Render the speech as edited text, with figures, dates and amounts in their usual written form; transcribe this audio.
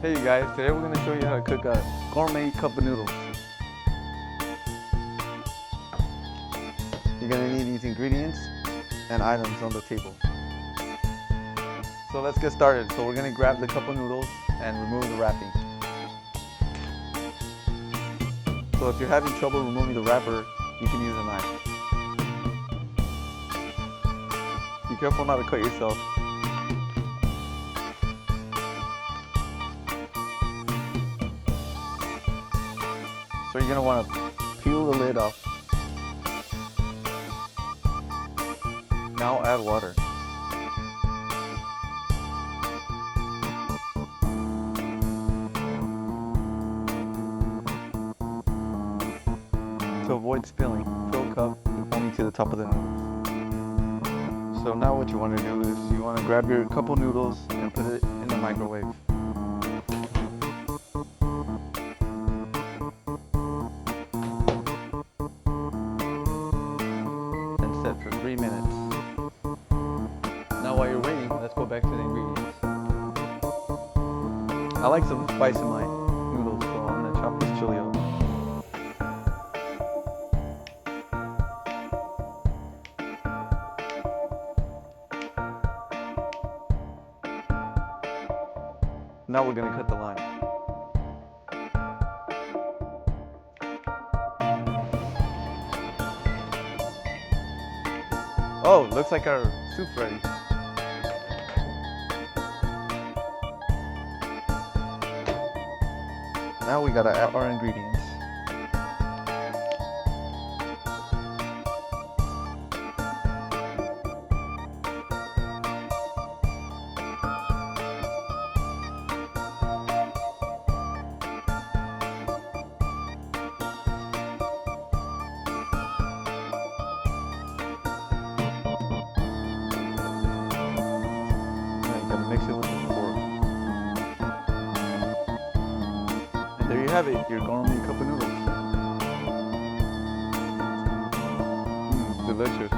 Hey you guys, today we're going to show you how to cook a gourmet cup of noodles. You're going to need these ingredients and items on the table. So let's get started. So we're going to grab the cup of noodles and remove the wrapping. So if you're having trouble removing the wrapper, you can use a knife. Be careful not to cut yourself. So you're going to want to peel the lid off. Now add water. To avoid spilling, fill cup only to the top of the noodles. So now what you want to do is you want to grab your couple noodles and put it in the microwave. And set for 3 minutes. Now while you're waiting, let's go back to the ingredients. I like some spice in my noodles, so I'm going to chop this chili up. Now we're going to cut the line. Oh, looks like our soup's ready. Now we gotta add our ingredients. Mix it with the fork. And there you have it, your gourmet cup of noodles. Delicious.